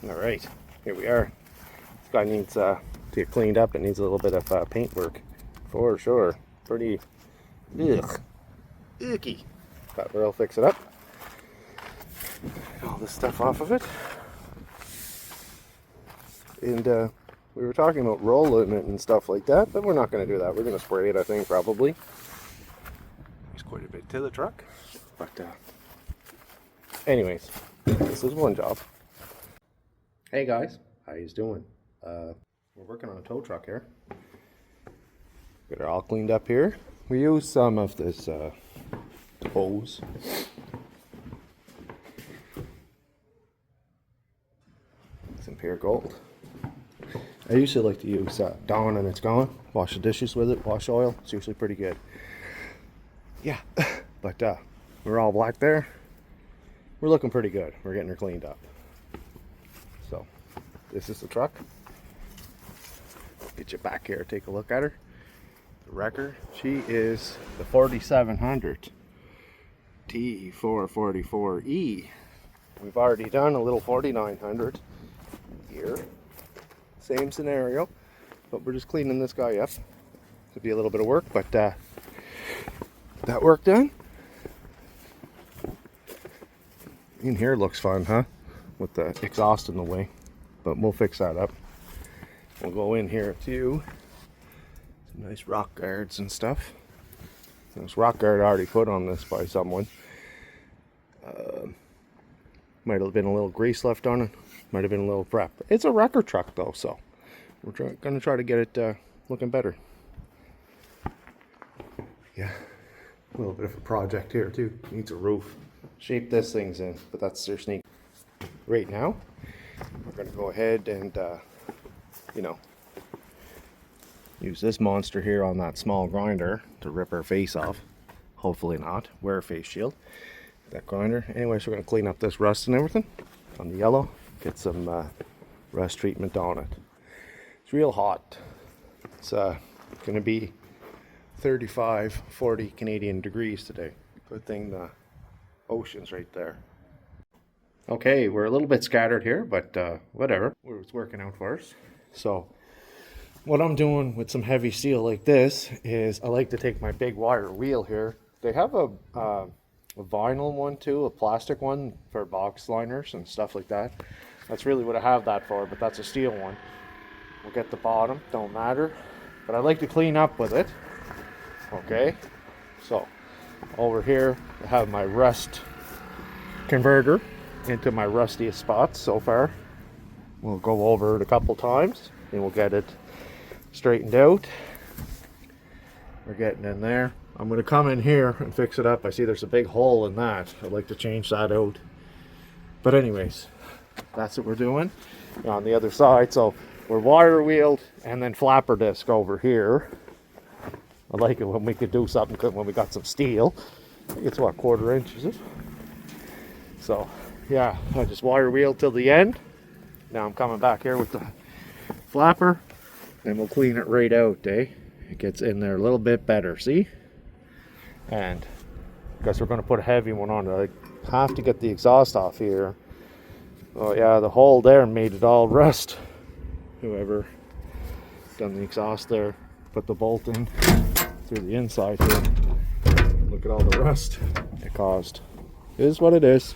All right, here we are. This guy needs to get cleaned up. It needs a little bit of paint work, for sure. Pretty icky. But we'll fix it up. Get all this stuff off of it. And we were talking about rolling it and stuff like that, but we're not going to do that. We're going to spray it, I think, probably. There's quite a bit to the truck, but anyways, this is one job. Hey guys, how you doing? We're working on a tow truck here. Get it all cleaned up here. We use some of this hose. Some pure gold. I usually like to use Dawn and it's gone. Wash the dishes with it, wash oil. It's usually pretty good. Yeah, but we're all black there. We're looking pretty good. We're getting her cleaned up. So, this is the truck. Get you back here, take a look at her. The wrecker, she is the 4700 T444E. We've already done a little 4900 here. Same scenario, but we're just cleaning this guy up. Could be a little bit of work, but that work done. In here looks fun, huh? With the exhaust in the way, but we'll fix that up. We'll go in here too. Some nice rock guards and stuff. This rock guard already put on this by someone. Might have been a little grease left on it. Might have been a little prep. It's a wrecker truck though, so we're going to try to get it looking better. Yeah, a little bit of a project here too. Needs a roof. Shape this thing's in, but that's their sneak. Right now, we're going to go ahead and, use this monster here on that small grinder to rip her face off. Hopefully not. Wear a face shield. That grinder. Anyways, we're going to clean up this rust and everything on the yellow. Get some rust treatment on it. It's real hot. It's going to be 35, 40 Canadian degrees today. Good thing the ocean's right there. Okay, we're a little bit scattered here, but whatever. It's working out for us. So what I'm doing with some heavy steel like this is I like to take my big wire wheel here. They have a vinyl one too, a plastic one for box liners and stuff like that. That's really what I have that for, but that's a steel one. We'll get the bottom, don't matter. But I like to clean up with it. Okay, so over here I have my rust converter into my rustiest spots so far. We'll go over it a couple times and we'll get it straightened out. We're getting in there. I'm going to come in here and fix it up. I see there's a big hole in that. I'd like to change that out. But anyways, that's what we're doing on the other side. So we're wire wheeled and then flapper disc over here. I like it when we could do something when we got some steel. I think it's what, 1/4 inch, is it? So yeah, I just wire wheeled till the end. Now I'm coming back here with the flapper and we'll clean it right out, eh? It gets in there a little bit better, see? And because we're going to put a heavy one on it, I have to get the exhaust off here. Oh yeah, the hole there made it all rust. Whoever done the exhaust there, put the bolt in through the inside here. Look at all the rust it caused. It is what it is.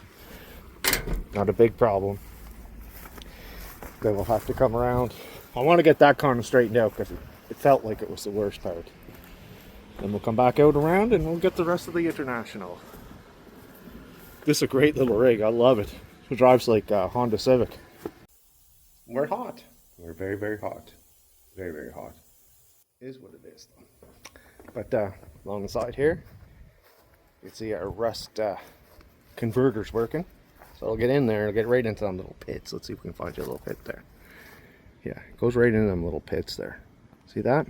Not a big problem. Then we'll have to come around. I want to get that kind of straightened out because it felt like it was the worst part. Then we'll come back out around and we'll get the rest of the International. This is a great little rig. I love it. It drives like a Honda Civic. We're hot. We're very, very hot. Very, very hot. It is what it is though. But along the side here, you can see our rust converter's working. So I'll get in there, I'll get right into them little pits. Let's see if we can find you a little pit there. Yeah, it goes right into them little pits there. See that?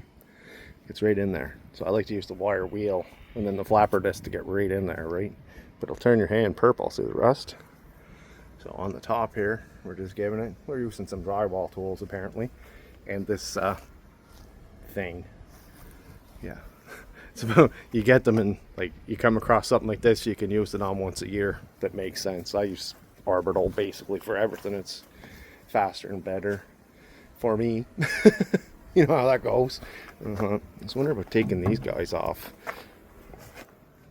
It's right in there. So I like to use the wire wheel and then the flapper disc to get right in there, right? But it'll turn your hand purple, see the rust? So on the top here, we're just giving it, we're using some drywall tools apparently. And this thing. Yeah. So you get them and like you come across something like this, you can use it on once a year. That makes sense. I use Orbital basically for everything. It's faster and better for me. You know how that goes. I just wonder about taking these guys off.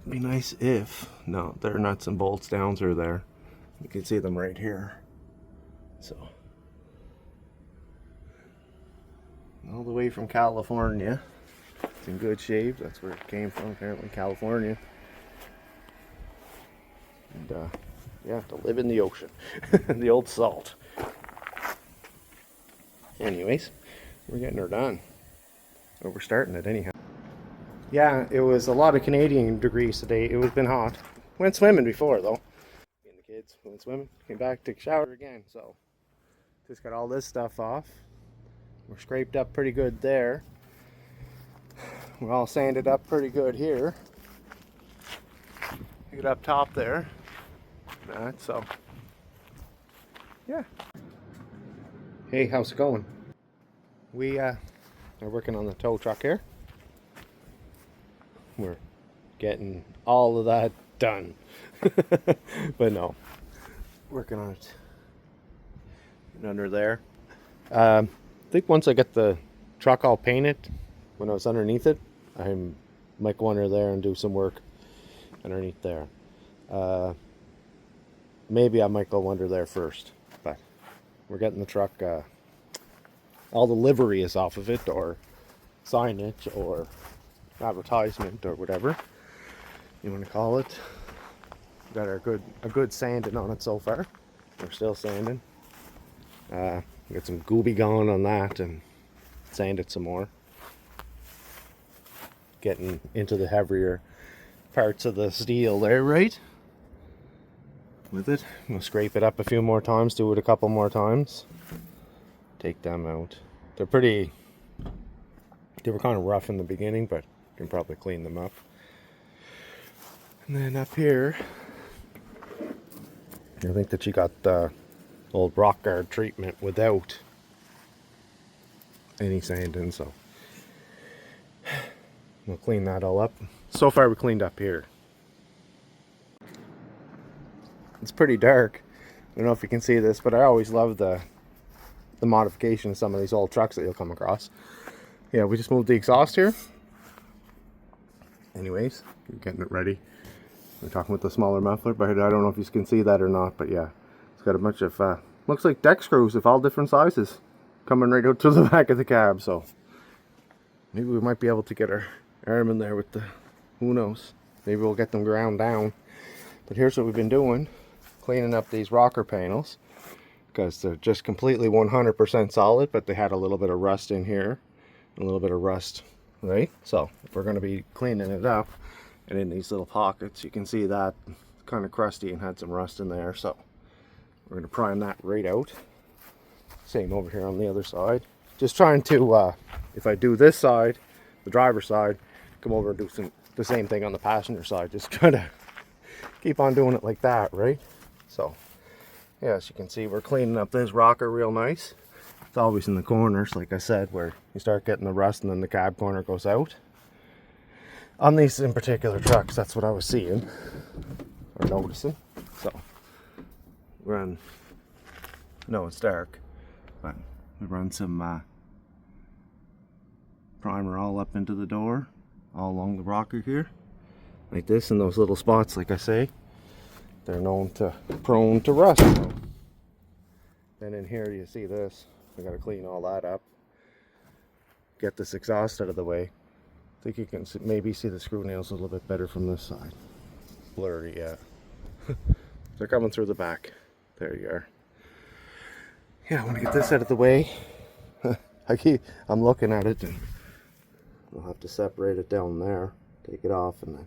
It'd be nice if, no, their nuts and bolts down through there. You can see them right here. So, all the way from California. It's in good shape. That's where it came from, apparently, California. And yeah, to live in the ocean. The old salt. Anyways, we're getting her done. Or we're starting it anyhow. Yeah, it was a lot of Canadian degrees today. It was been hot. Went swimming before though. Me and the kids went swimming. Came back, took a shower again. So just got all this stuff off. We're scraped up pretty good there. We're all sanded up pretty good here. Get up top there. That, so yeah. Hey, how's it going? We are working on the tow truck here. We're getting all of that done. But no, working on it. Under there. I think once I get the truck all painted, when I was underneath it, I might go under there and do some work underneath there. Maybe I might go under there first, but we're getting the truck, all the livery is off of it, or signage, or advertisement, or whatever you want to call it. Got a good sanding on it so far. We're still sanding. Got some gooby going on that and sand it some more. Getting into the heavier parts of the steel there, right? With it. I'm gonna scrape it up a few more times, do it a couple more times. Take them out. They were kind of rough in the beginning, but you can probably clean them up. And then up here, I think that you got the old rock guard treatment without any sanding, so we'll clean that all up. So far we cleaned up here. It's pretty dark. I don't know if you can see this, but I always love the modification of some of these old trucks that you'll come across. Yeah, we just moved the exhaust here. Anyways, we're getting it ready. We're talking with the smaller muffler, but I don't know if you can see that or not, but yeah, it's got a bunch of looks like deck screws of all different sizes coming right out to the back of the cab. So maybe we might be able to get our arm in there with the, who knows, maybe we'll get them ground down. But here's what we've been doing: cleaning up these rocker panels, because they're just completely 100% solid, but they had a little bit of rust in here, a little bit of rust, right? So we're going to be cleaning it up, and in these little pockets you can see that it's kind of crusty and had some rust in there, so we're going to prime that right out. Same over here on the other side. Just trying to, if I do this side, the driver's side, come over and do the same thing on the passenger side. Just kind of keep on doing it like that, right? So yeah, as you can see, we're cleaning up this rocker real nice. It's always in the corners, like I said, where you start getting the rust and then the cab corner goes out. On these in particular trucks, that's what I was seeing or noticing. So run, no, it's dark, but we run some primer all up into the door, all along the rocker here, like this, in those little spots. Like I say, they're prone to rust. So then in here you see this. I gotta clean all that up, get this exhaust out of the way. I think you can maybe see the screw nails a little bit better from this side. Blurry, yeah. They're coming through the back. There you are. Yeah, I want to get this out of the way. I'm looking at it, and I'll have to separate it down there. Take it off, and then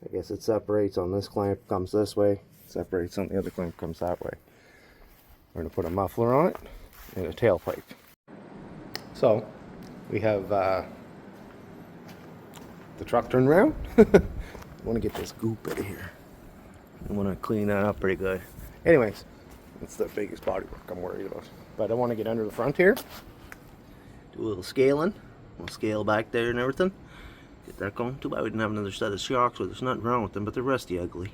I guess it separates on this clamp, comes this way. Separates on the other clamp, comes that way. We're going to put a muffler on it and a tailpipe. So we have the truck turned around. I want to get this goop out of here. I want to clean that up pretty good. Anyways, that's the biggest body work I'm worried about. But I want to get under the front here, do a little scaling. We'll scale back there and everything. Get that going. Too bad we didn't have another set of shocks, but there's nothing wrong with them, but they're rusty ugly.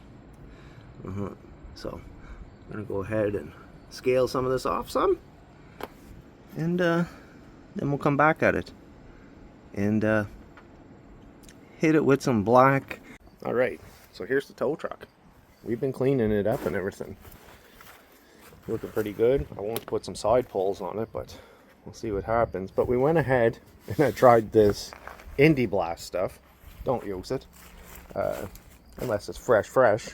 So I'm going to go ahead and scale some of this off some, and then we'll come back at it and hit it with some black. All right, so here's the tow truck. We've been cleaning it up and everything. Looking pretty good. I won't put some side poles on it, but we'll see what happens. But we went ahead and I tried this Indie Blast stuff. Don't use it unless it's fresh,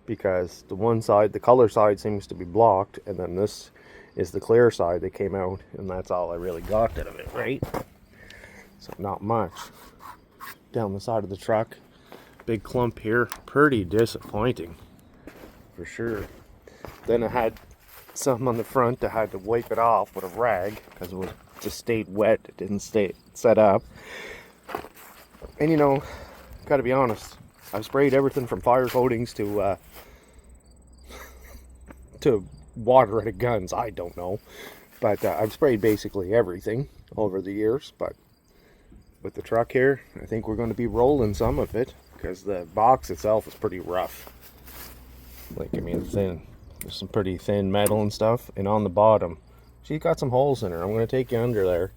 because the one side, the color side, seems to be blocked, and then this is the clear side that came out, and that's all I really got out of it, right? So not much. Down the side of the truck, big clump here, pretty disappointing for sure. Then I had some on the front. I had to wipe it off with a rag because it was just stayed wet. It didn't stay set up. And you know, gotta be honest, I've sprayed everything from fire coatings to water-ready guns. I don't know, but I've sprayed basically everything over the years. But with the truck here, I think we're going to be rolling some of it because the box itself is pretty rough. Like, I mean, thin. There's some pretty thin metal and stuff, and on the bottom she's got some holes in her. I'm going to take you under there.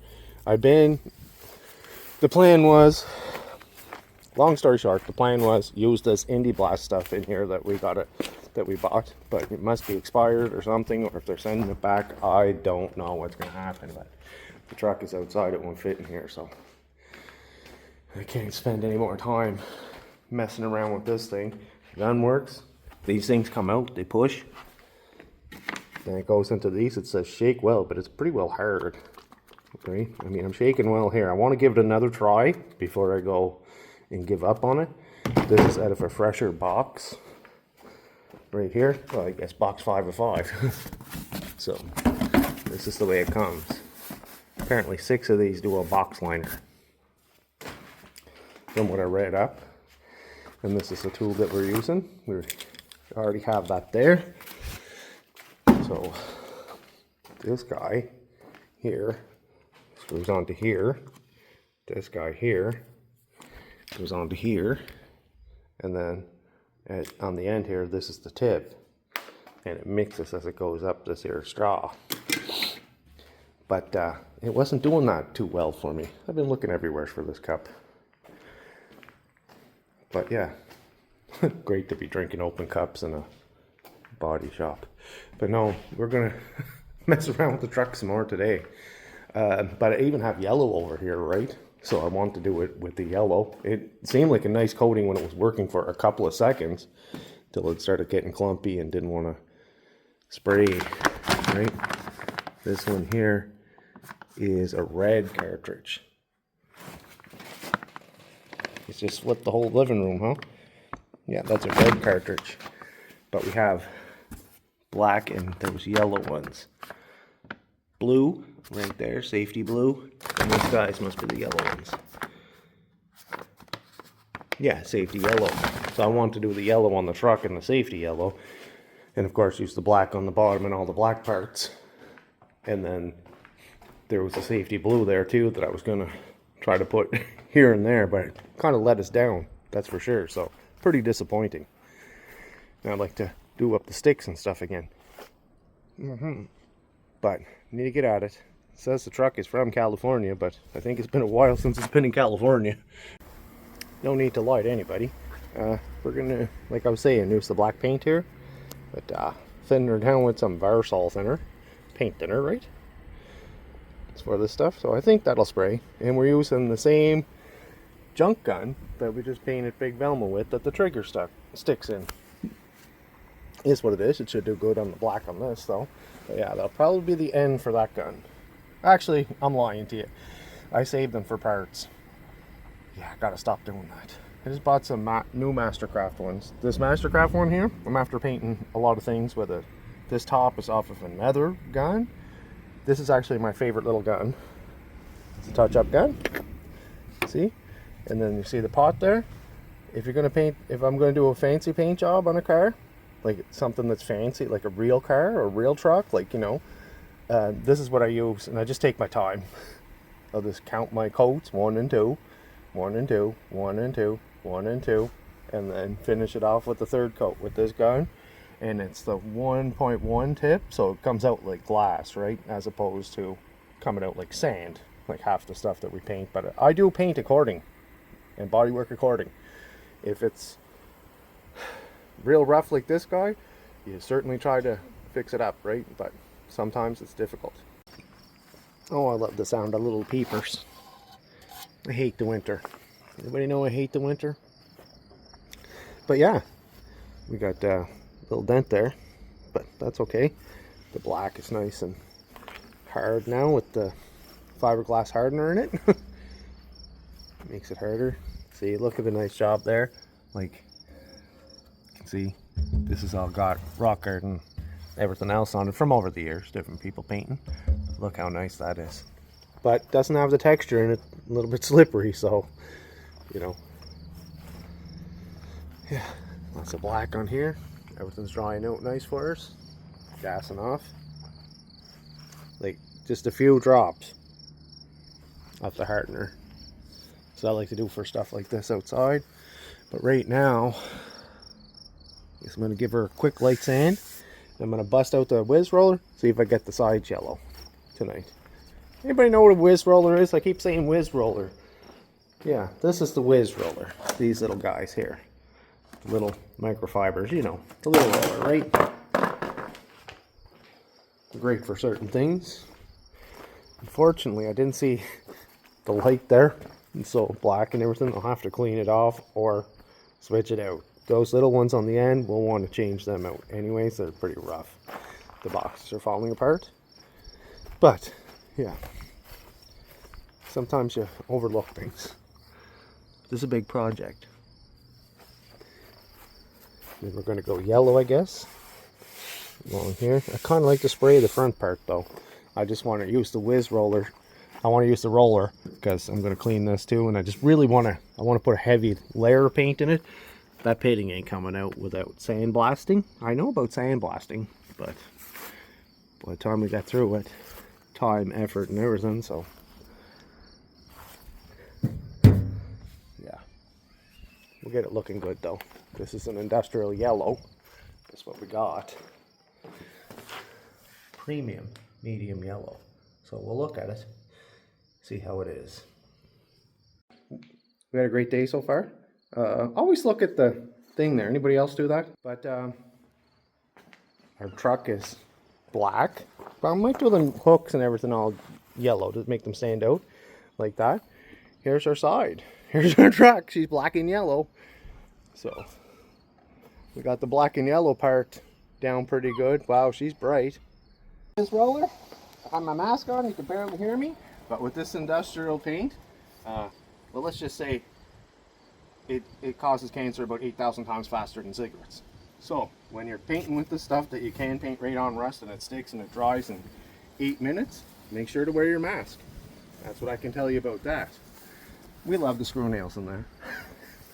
The plan was, long story short, the plan was use this Indie Blast stuff in here that we bought, but it must be expired or something, or if they're sending it back, I don't know what's going to happen. But the truck is outside, it won't fit in here, so I can't spend any more time messing around with this thing. The gun works. These things come out, they push. Then it goes into these. It says shake well, but it's pretty well hard. Okay, I mean, I'm shaking well here. I want to give it another try before I go and give up on it. This is out of a fresher box right here. Well, I guess box 5 of 5. So this is the way it comes. Apparently 6 of these do a box liner, from what I read up. And this is the tool that we're using. We already have that there. So this guy here screws onto here. This guy here goes onto here. And then on the end here, this is the tip. And it mixes as it goes up this here straw. But it wasn't doing that too well for me. I've been looking everywhere for this cup. But yeah, great to be drinking open cups in a body shop. But no, we're gonna mess around with the truck some more today. But I even have yellow over here, right? So I want to do it with the yellow. It seemed like a nice coating when it was working for a couple of seconds, till it started getting clumpy and didn't want to spray, right? This one here is a red cartridge. It's just flipped the whole living room, huh? Yeah, that's a red cartridge. But we have black and those yellow ones. Blue, right there, safety blue. And these guys must be the yellow ones. Yeah, safety yellow. So I want to do the yellow on the truck and the safety yellow. And of course use the black on the bottom and all the black parts. And then there was a safety blue there too that I was going to try to put here and there, but it kind of let us down, that's for sure. So pretty disappointing. Now I'd like to do up the sticks and stuff again. But need to get at it. It says the truck is from California, but I think it's been a while since it's been in California. No need to lie to anybody. We're gonna, like I was saying, use the black paint here, but thin her down with some Varsol thinner, paint thinner, right? It's for this stuff, so I think that'll spray. And we're using the same junk gun that we just painted Big Velma with, that the trigger sticks in. Is what it is. It should do good on the black on this though. But yeah, that'll probably be the end for that gun. Actually, I'm lying to you. I saved them for parts. Yeah, I gotta stop doing that. I just bought some new Mastercraft ones. This Mastercraft one here, I'm after painting a lot of things with it. This top is off of another gun. This is actually my favorite little gun. It's a touch-up gun. See? And then you see the pot there? If you're gonna paint, if I'm gonna do a fancy paint job on a car, like something that's fancy, like a real car or a real truck, like, you know, this is what I use, and I just take my time. I'll just count my coats, 1 and 2, 1 and 2, 1 and 2, 1 and 2, and then finish it off with the third coat with this gun. and it's the 1.1 tip, so it comes out like glass, right, as opposed to coming out like sand, like half the stuff that we paint. But I do paint according and bodywork according. If it's real rough like this guy, you certainly try to fix it up, right? But sometimes it's difficult. Oh, I love the sound of little peepers. I hate the winter. Anybody know I hate the winter? But yeah, we got a little dent there, but that's okay. The black is nice and hard now with the fiberglass hardener in it. Makes it harder. See, look at the nice job there. Like, you can see, this has all got rock art and everything else on it from over the years, different people painting. Look how nice that is. But doesn't have the texture in it, a little bit slippery, so, you know. Yeah, lots of black on here. Everything's drying out nice for us. Gassing off. Like, just a few drops of the hardener. So I like to do for stuff like this outside. But right now, I guess I'm going to give her a quick light sand. I'm going to bust out the whiz roller, see if I get the sides yellow tonight. Anybody know what a whiz roller is? I keep saying whiz roller. Yeah, this is the whiz roller. These little guys here. The little microfibers, you know, the little roller, right? Great for certain things. Unfortunately, I didn't see the light there. It's so black and everything. I'll have to clean it off or switch it out. Those little ones on the end, we'll want to change them out. Anyways, they're pretty rough. The boxes are falling apart. But, yeah. Sometimes you overlook things. This is a big project. Then we're going to go yellow, I guess. Along here. I kind of like to spray the front part, though. I just want to use the whiz roller. I want to use the roller because I'm going to clean this too, and I just really want to put a heavy layer of paint in it. That painting ain't coming out without sandblasting. I know about sandblasting, but by the time we get through it, time, effort, and everything, so yeah, we'll get it looking good though. This is an industrial yellow. That's what we got. Premium medium yellow. So we'll look at it, see how it is. We had a great day so far. Always look at the thing there. Anybody else do that? But our truck is black. But I might do the hooks and everything all yellow to make them stand out like that. Here's our side. Here's our truck. She's black and yellow. So we got the black and yellow part down pretty good. Wow, she's bright. This roller, I have my mask on. You can barely hear me. But with this industrial paint, well, let's just say it causes cancer about 8,000 times faster than cigarettes. So when you're painting with the stuff that you can paint right on rust and it sticks and it dries in 8 minutes, make sure to wear your mask. That's what I can tell you about that. We love the screw nails in there.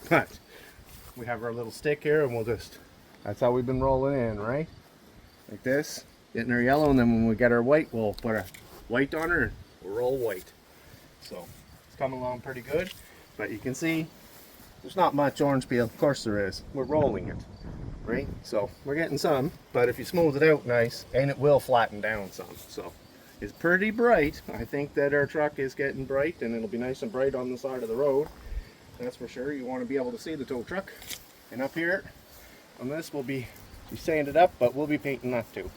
But we have our little stick here and we'll just, that's how we've been rolling in, right? Like this, getting our yellow, and then when we get our white, we'll put a white on her and we'll roll white. So it's coming along pretty good, but you can see there's not much orange peel. Of course there is. We're rolling it, right? So we're getting some, but if you smooth it out nice, and it will flatten down some. So it's pretty bright. I think that our truck is getting bright, and it'll be nice and bright on the side of the road. That's for sure. You want to be able to see the tow truck. And up here on this, we'll be sanded up, but we'll be painting that too.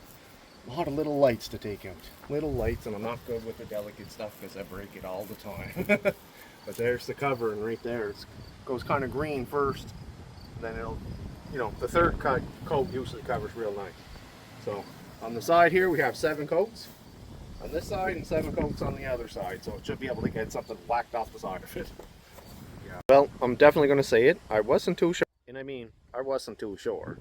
A lot of little lights to take out. Little lights, and I'm not good with the delicate stuff because I break it all the time. But there's the cover, and right there it goes kind of green first, then it'll, you know, the third coat usually covers real nice. So on the side here we have 7 coats on this side and 7 coats on the other side, so it should be able to get something whacked off the side of it. Yeah. Well, I'm definitely going to say it. I wasn't too sure, and I mean I wasn't too sure.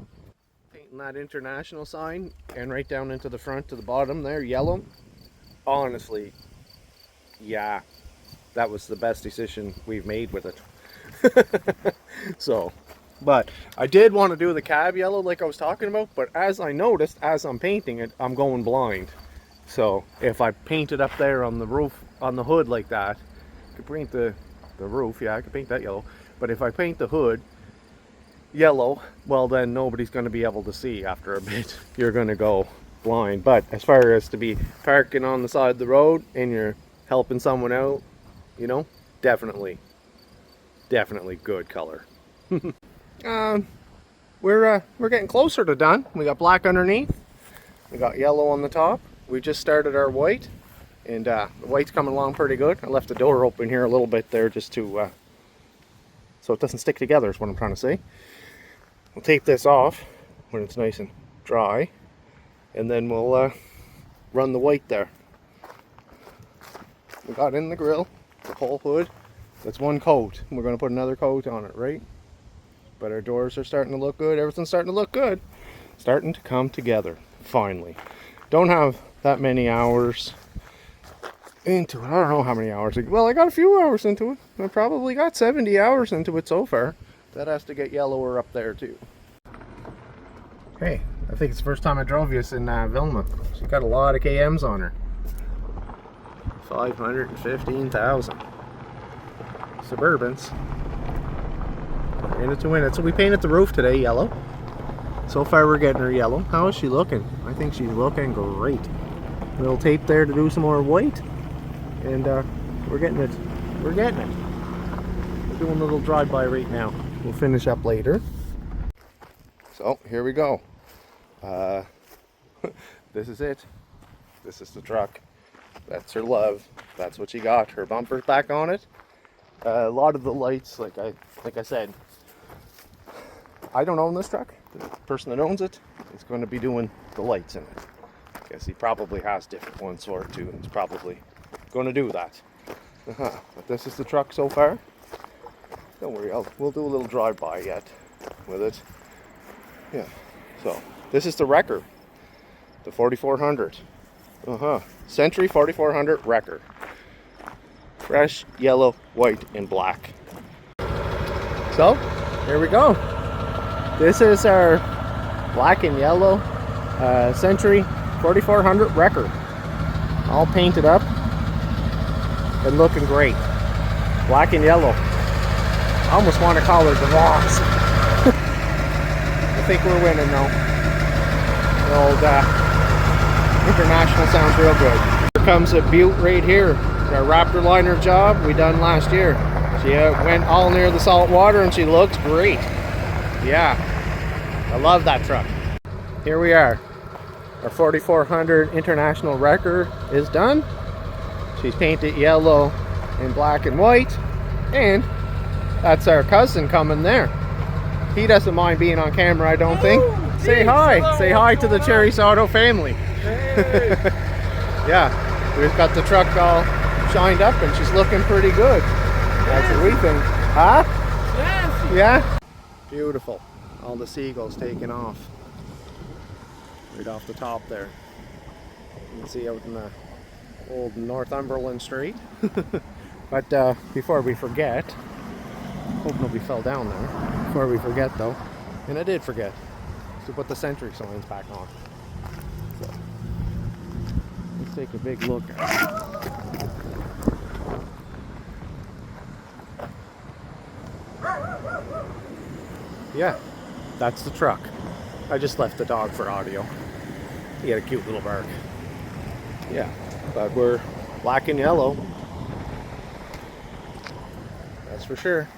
Painting that international sign and right down into the front to the bottom there, yellow. Honestly, yeah, that was the best decision we've made with it. So, but I did want to do the cab yellow like I was talking about, but as I noticed, as I'm painting it, I'm going blind. So if I paint it up there on the roof, on the hood like that, I could paint the roof, yeah, I could paint that yellow, but if I paint the hood, yellow, well then nobody's going to be able to see after a bit. You're going to go blind. But as far as to be parking on the side of the road and you're helping someone out, you know, definitely good color. We're getting closer to done. We got black underneath, we got yellow on the top. We just started our white, and the white's coming along pretty good. I left the door open here a little bit there just to so it doesn't stick together is what I'm trying to say. We'll tape this off when it's nice and dry, and then we'll run the white there. We got in the grill, the whole hood. That's one coat. We're going to put another coat on it, right? But our doors are starting to look good. Everything's starting to look good. Starting to come together, finally. Don't have that many hours into it. I don't know how many hours. Well, I got a few hours into it. I probably got 70 hours into it so far. That has to get yellower up there too. Hey, I think it's the first time I drove this in Vilma. She's got a lot of KMs on her. 515,000. Suburbans. In it to win it. So we painted the roof today yellow. So far we're getting her yellow. How is she looking? I think she's looking great. A little tape there to do some more white. And we're getting it. We're getting it. We're doing a little drive-by right now. We'll finish up later. So here we go. This is it. This is the truck. That's her love. That's what she got. Her bumper's back on it. A lot of the lights, like I said, I don't own this truck. The person that owns it is going to be doing the lights in it. I guess he probably has different ones for it too, and he's probably going to do that. But this is the truck so far. Don't worry, we'll do a little drive-by yet with it. Yeah. So this is the wrecker, the 4400. Century 4400 wrecker. Fresh, yellow, white, and black. So, here we go. This is our black and yellow Century 4400 wrecker. All painted up and looking great. Black and yellow. I almost want to call her the Voss. I think we're winning though. The old International sounds real good. Here comes a Butte right here. Our Raptor liner job we done last year. She went all near the salt water and she looks great. Yeah, I love that truck. Here we are. Our 4400 International wrecker is done. She's painted yellow and black and white, and that's our cousin coming there. He doesn't mind being on camera, I don't think. Say hi. Hello. Say hi to the Cherry Auto family. Hey. Yeah, we've got the truck all shined up and she's looking pretty good. That's what we think. Huh? Yes. Yeah? Beautiful. All the seagulls taking off. Right off the top there. You can see out in the old Northumberland Street. But before we forget, hope nobody fell down there. Before we forget though, and I did forget, to put the Century signs back on. So, let's take a big look at it. Yeah, that's the truck. I just left the dog for audio. He had a cute little bark. Yeah, but we're black and yellow. That's for sure.